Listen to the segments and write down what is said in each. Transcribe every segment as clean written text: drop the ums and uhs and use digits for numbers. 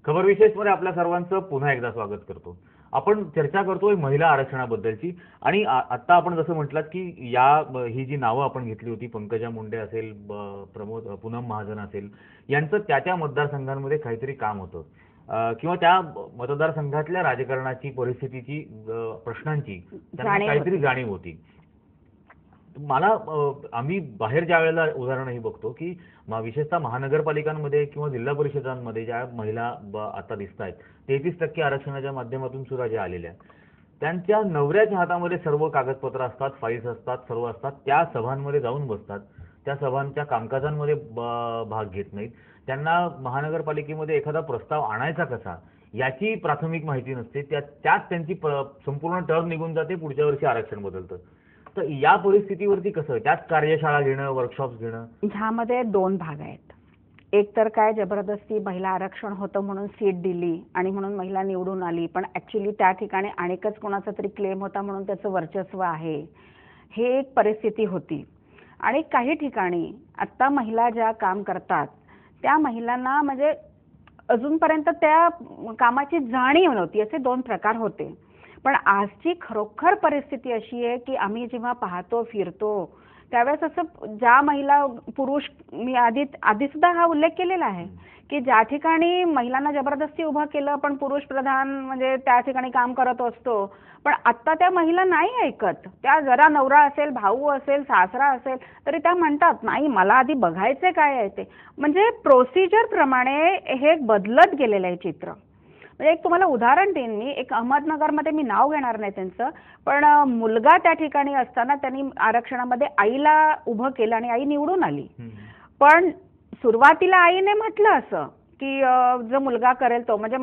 खबर विशेषमध्ये आपल्या सर्वांचं पुन्हा एकदा स्वागत करतो. आपण चर्चा करतोय महिला आरक्षणाबद्दलची आणि आता आपण जसं म्हटलात की ही जी नावं आपण घेतली होती, पंकजा मुंडे असेल, पूनम महाजन असेल, यांचं त्या मतदारसंघांमध्ये काहीतरी काम होतं किंवा त्या मतदारसंघातल्या राजकारणाची, परिस्थितीची, प्रश्नांची त्यांना काहीतरी जाणीव होती. मला आम्ही बाहेर ज्या वेळेला उदाहरणही बघतो की विशेषतः महानगरपालिकांमध्ये किंवा जिल्हा परिषदांमध्ये ज्या महिला आता दिसत आहेत, 33% आरक्षणाच्या माध्यमातून सुद्धा ज्या आलेल्या, त्यांच्या नवऱ्याच्या हातामध्ये सर्व कागदपत्र असतात, फाईल्स असतात, सर्व असतात. त्या सभांमध्ये जाऊन बसतात, त्या सभांच्या कामकाजांमध्ये भाग घेत नाहीत. त्यांना महानगरपालिकेमध्ये एखादा प्रस्ताव आणायचा कसा याची प्राथमिक माहिती नसते. त्यात त्यांची संपूर्ण टर्म निघून जाते, पुढच्या वर्षी आरक्षण बदलतं. तर या परिस्थितीवरती कसं त्यात कार्यशाळा घेणं, वर्कशॉप्स घेणं? ह्यामध्ये दोन भाग आहेत. एक तर काय, जबरदस्ती महिला आरक्षण होतं म्हणून सीट दिली आणि म्हणून महिला निवडून आली, पण ऍक्च्युली त्या ठिकाणी अनेकच कोणाचा तरी क्लेम होता म्हणून त्याचं वर्चस्व आहे, हे एक परिस्थिती होती. आणि काही ठिकाणी आता महिला ज्या काम करतात त्या महिलांना म्हणजे अजूनपर्यंत त्या कामाची जाणीव नव्हती. असे दोन प्रकार होते. पण आजची खरोखर परिस्थिती अशी आहे की आम्ही जेव्हा पाहतो, फिरतो, त्यावेळेस असं ज्या महिला, पुरुष, मी आधी सुद्धा हा उल्लेख केलेला आहे की ज्या ठिकाणी महिलांना जबरदस्ती उभं केलं पण पुरुष प्रधान म्हणजे त्या ठिकाणी काम करत असतो, पण आता त्या महिला नाही ऐकत. त्या जरा नवरा असेल, भाऊ असेल, सासरा असेल तरी त्या म्हणतात नाही, मला आधी बघायचे काय आहे ते. म्हणजे प्रोसिजर प्रमाणे हे बदलत गेलेलं आहे चित्र. म्हणजे एक तुम्हाला उदाहरण देईन मी. एक अहमदनगरमध्ये, मी नाव घेणार नाही त्यांचं, पण मुलगा त्या ठिकाणी असताना त्यांनी आरक्षणामध्ये आईला उभं केलं आणि आई निवडून आली. पण सुरुवातीला आईने म्हटलं असं की जो मुलगा करेल तो, म्हणजे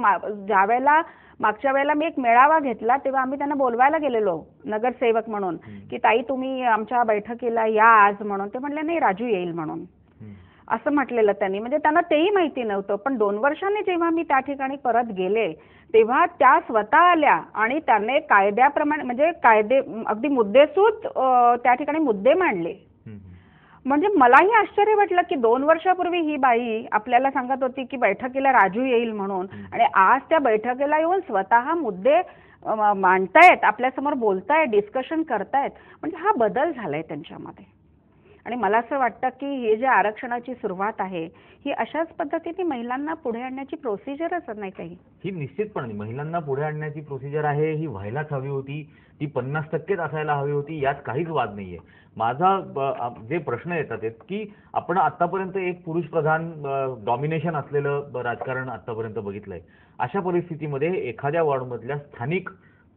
ज्या वेळेला मागच्या वेळेला मी एक मेळावा घेतला तेव्हा आम्ही त्यांना बोलवायला गेलेलो नगरसेवक म्हणून की ताई तुम्ही आमच्या बैठकीला या आज म्हणून. ते म्हणले नाही, राजू येईल म्हणून, असं म्हटलेलं त्यांनी. म्हणजे त्यांना तेही माहिती नव्हतं. पण 2 वर्षांनी जेव्हा मी त्या ठिकाणी परत गेले तेव्हा त्या स्वतः आल्या आणि त्याने कायद्याप्रमाणे, म्हणजे कायदे अगदी मुद्देसूद त्या ठिकाणी मुद्दे मांडले. म्हणजे मलाही आश्चर्य वाटलं की 2 वर्षापूर्वी ही बाई आपल्याला सांगत होती की बैठकीला राजू येईल म्हणून, आणि आज त्या बैठकीला येऊन स्वतः मुद्दे मांडतायत, आपल्यासमोर बोलतायत, डिस्कशन करतायत. म्हणजे हा बदल झालाय त्यांच्यामध्ये. आणि मला असं वाटतं की हे जे आरक्षणाची सुरुवात आहे ही अशाच पद्धतीने महिलांना पुढे आणण्याची प्रोसिजरच नाही काही. ही निश्चितपणे महिलांना पुढे आणण्याची प्रोसिजर आहे, ही व्हायलाच हवी होती, ती 50%च असायला हवी होती, यात काहीच वाद नाहीये. माझा जे प्रश्न येतात की आपण आतापर्यंत एक पुरुष प्रधान डॉमिनेशन असलेलं राजकारण आतापर्यंत बघितलंय. अशा परिस्थितीमध्ये एखाद्या वॉर्डमधल्या स्थानिक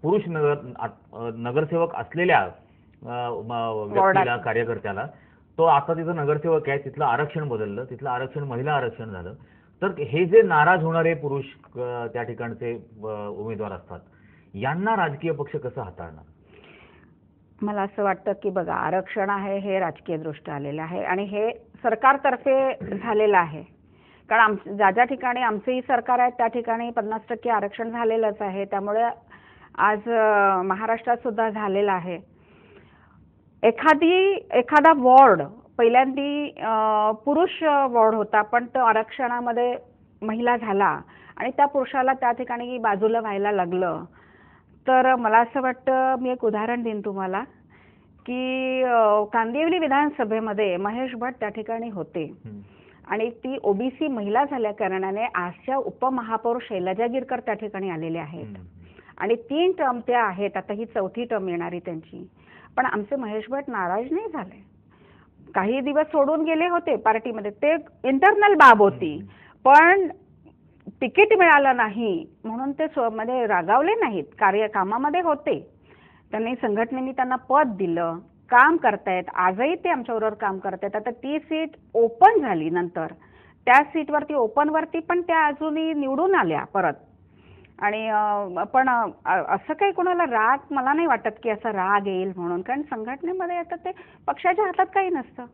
पुरुष नगरसेवक असलेल्या व्यक्तीला, कार्यकर्त्याला, तो आता तिथं नगरसेवक आहे, तिथलं आरक्षण बदललं, तिथलं आरक्षण महिला आरक्षण झालं, तर हे जे नाराज होणारे पुरुष त्या ठिकाणचे उमेदवार असतात, यांना राजकीय पक्ष कसं हाताळणार? मला असं वाटतं की बघा, आरक्षण आहे हे राजकीय दृष्ट्या आलेलं आहे आणि हे सरकारतर्फे झालेलं आहे. कारण ज्या ज्या ठिकाणी आमचंही सरकार आहे त्या ठिकाणी 50% आरक्षण झालेलंच आहे. त्यामुळे आज महाराष्ट्रात सुद्धा झालेलं आहे. एखादा वॉर्ड पहिल्यांदी पुरुष वॉर्ड होता, पण तो आरक्षणामध्ये महिला झाला आणि त्या पुरुषाला त्या ठिकाणी बाजूला व्हायला लागलं. तर मला असं वाटतं, मी एक उदाहरण देईन तुम्हाला की कांदिवली विधानसभेमध्ये महेश भट त्या ठिकाणी होते आणि ती ओबीसी महिला झाल्या कारणाने आजच्या उपमहापौर शैलजा गिरकर त्या ठिकाणी आलेले आहेत आणि 3 टर्म त्या आहेत. आता ही 4थी टर्म येणारी त्यांची. पण आमचे महेश भट नाराज नाही झाले. काही दिवस सोडून गेले होते पार्टीमध्ये, ते इंटरनल बाब होती, पण तिकीट मिळालं नाही म्हणून ते म्हणजे रागावले नाहीत. कामामध्ये होते, त्यांनी संघटनेने त्यांना पद दिलं, काम करतायत, आजही ते आमच्याबरोबर काम करतायत. आता ती सीट ओपन झाली, नंतर त्या सीटवरती ओपनवरती पण त्या अजूनही निवडून आल्या परत. आणि पण असं काही कोणाला राग, मला नाही वाटत की असा राग येईल म्हणून, कारण संघटनेमध्ये आता ते पक्षाच्या हातात काही नसतं.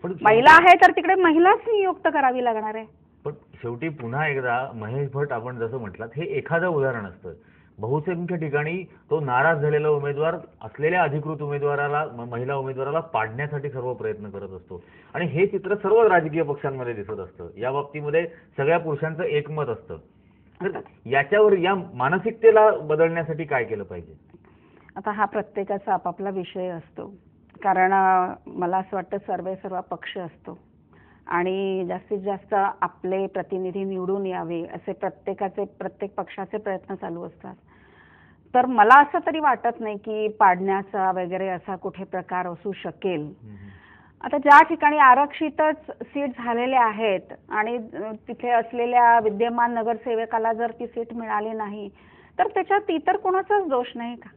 महिला आहे तर तिकडे महिलाच नियुक्त करावी लागणार आहे. पण शेवटी पुन्हा एकदा महेश भट, आपण जसं म्हटलात, हे एखादं उदाहरण असतं. बहुसंख्य ठिकाणी तो नाराज झालेला उमेदवार असलेल्या अधिकृत उमेदवाराला, महिला उमेदवाराला पाडण्यासाठी सर्व प्रयत्न करत असतो आणि हे चित्र सर्व राजकीय पक्षांमध्ये दिसत असतं. या बाबतीमध्ये सगळ्या पुरुषांचं एकमत असतं. तर याच्यावर या मानसिकतेला बदलण्यासाठी काय केलं पाहिजे? आता हा प्रत्येकाचा आपापला विषय असतो. कारण मला असं वाटतं सर्व पक्ष असतो आणि जास्तीत जास्त आपले प्रतिनिधी निवडून यावे असे प्रत्येक पक्षाचे प्रयत्न चालू असतात. तर मला असं तरी वाटत नाही की पाडण्याचा वगैरे असा कुठे प्रकार असू शकेल. आता ज्या ठिकाणी आरक्षितच सीट झालेल्या आहेत आणि तिथे असलेल्या विद्यमान नगरसेवकाला जर ती सीट मिळाली नाही तर त्याच्यात इतर कोणाचाच दोष नाही का?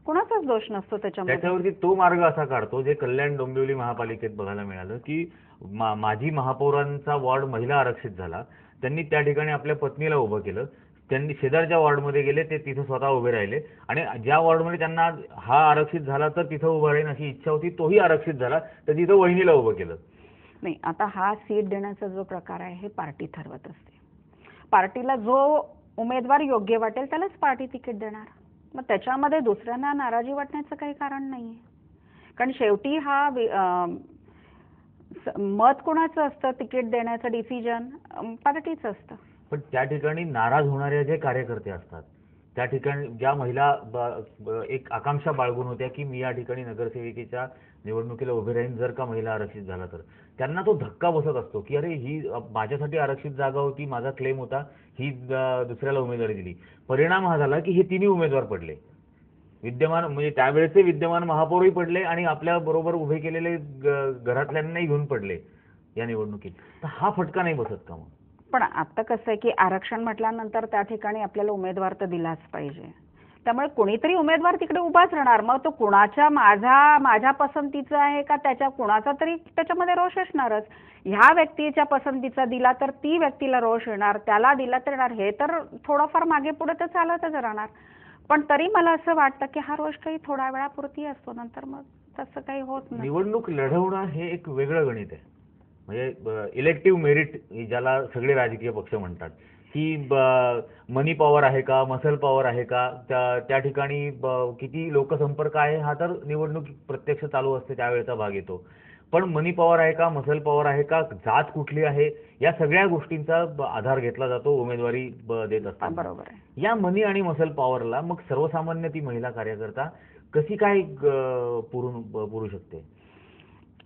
कोणाचाच दोष नसतो त्याच्यामध्ये. त्याच्यावरती तो मार्ग असा काढतो जे कल्याण डोंबिवली महापालिकेत बघायला मिळालं की माजी महापौरांचा वॉर्ड महिला आरक्षित झाला. त्यांनी त्या ठिकाणी आपल्या पत्नीला उभं केलं. त्यांनी शेजारच्या वॉर्डमध्ये गेले, ते तिथे स्वतः उभे राहिले आणि ज्या वॉर्डमध्ये त्यांना हा आरक्षित झाला तर तिथं उभं राहीन अशी इच्छा होती, तोही आरक्षित झाला तर तिथं वहिनीला उभं केलं. नाही, आता हा सीट देण्याचा जो प्रकार आहे हे पार्टी ठरवत असते. पार्टीला जो उमेदवार योग्य वाटेल त्यालाच पार्टी तिकीट देणार. मग त्याच्यामध्ये दुसऱ्यांना नाराजी वाटण्याचं काही कारण नाहीये. कारण शेवटी हा मत कोणाचं असतं, तिकीट देण्याचं डिसिजन पार्टीचं असतं. पण त्या ठिकाणी नाराज होणारे जे कार्यकर्ते असतात, त्या ठिकाणी ज्या महिला एक आकांक्षा बाळगून होत्या की मी या ठिकाणी नगरसेविकेच्या निवडणुकीला उभे राहीन जर का महिला आरक्षित झाला तर, त्यांना तो धक्का बसत असतो की अरे ही माझ्यासाठी आरक्षित जागा होती, माझा क्लेम होता, ही दुसऱ्याला उमेदवारी दिली. परिणाम हा झाला की हे तिन्ही उमेदवार पडले. विद्यमान म्हणजे त्यावेळेचे विद्यमान महापौरही पडले आणि आपल्या बरोबर उभे केलेले घरातल्यांनाही घेऊन पडले या निवडणुकीत. तर हा फटका नाही बसत का मग? पण आता कसं आहे की आरक्षण म्हटल्यानंतर त्या ठिकाणी आपल्याला उमेदवार तर दिलाच पाहिजे. त्यामुळे कोणीतरी उमेदवार तिकडे उभाच राहणार. मग तो कुणाच्या माझ्या पसंतीचा आहे का त्याच्या कुणाचा तरी त्याच्यामध्ये रोष असणारच. ह्या व्यक्तीच्या पसंतीचा दिला तर ती व्यक्तीला रोष येणार, त्याला दिला तर येणार. हे तर थोडंफार मागे पुढे तर चालतच राहणार. पण तरी मला असं वाटतं की हा रोष काही थोड्या वेळापुरती असतो, नंतर मग तसं काही होत नाही. निवडणूक लढवणं हे एक वेगळं गणित आहे. म्हणजे इलेक्टिव्ह मेरिट ज्याला सगळे राजकीय पक्ष म्हणतात की मनी पॉवर आहे का, मसल पॉवर आहे का, त्या ठिकाणी किती लोकसंपर्क आहे हा तर निवडणूक प्रत्यक्ष चालू असते त्यावेळेचा भाग येतो. पण मनी पॉवर आहे का, मसल पॉवर आहे का, जात कुठली आहे, या सगळ्या गोष्टींचा आधार घेतला जातो उमेदवारी देत असताना. बरोबर आहे. या मनी आणि मसल पॉवरला मग सर्वसामान्य ती महिला कार्यकर्ता कशी काय पुरू शकते?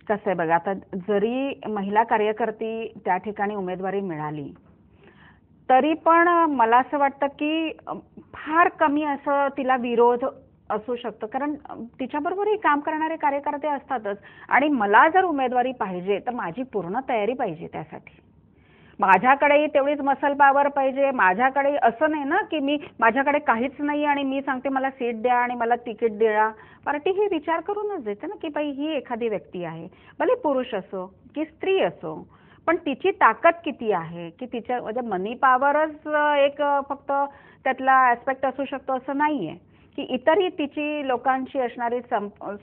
कसं आहे बघा, आता जरी महिला कार्यकर्ती त्या ठिकाणी उमेदवारी मिळाली तरी पण मला असं वाटतं की फार कमी असं तिला विरोध असू शकतो. कारण तिच्याबरोबरही काम करणारे कार्यकर्ते असतातच. आणि मला जर उमेदवारी पाहिजे तर माझी पूर्ण तयारी पाहिजे त्यासाठी. माझ्याकडेही तेवढीच मसल पॉवर पाहिजे. माझ्याकडे असं नाही ना की माझ्याकडे काहीच नाही आणि मी सांगते मला सीट द्या आणि मला तिकीट द्या. पार्टी ही विचार करूनच देते ना की बाई ही एखादी व्यक्ती आहे, भले पुरुष असो की स्त्री असो, पण तिची ताकद किती आहे की तिच्या म्हणजे मनी पॉवरच एक फक्त त्यातला ॲस्पेक्ट असू शकतो असं नाहीये की इतरही तिची लोकांशी असणारी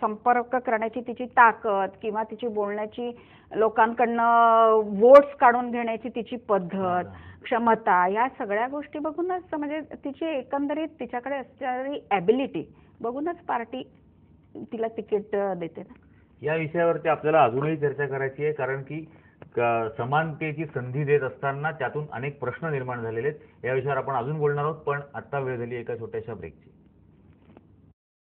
संपर्क करण्याची तिची ताकद किंवा तिची बोलण्याची लोकांकडनं वोट्स काढून घेण्याची तिची पद्धत, क्षमता, या सगळ्या गोष्टी बघूनच म्हणजे तिची एकंदरीत तिच्याकडे असणारी ॲबिलिटी बघूनच पार्टी तिला तिकीट देते ना. या विषयावरती आपल्याला अजूनही चर्चा करायची आहे कारण की समानतेची संधी देत असताना त्यातून अनेक प्रश्न निर्माण झालेले आहेत. या विषयावर आपण अजून बोलणार आहोत, पण आता वेळ झाली एका छोट्याशा ब्रेकची.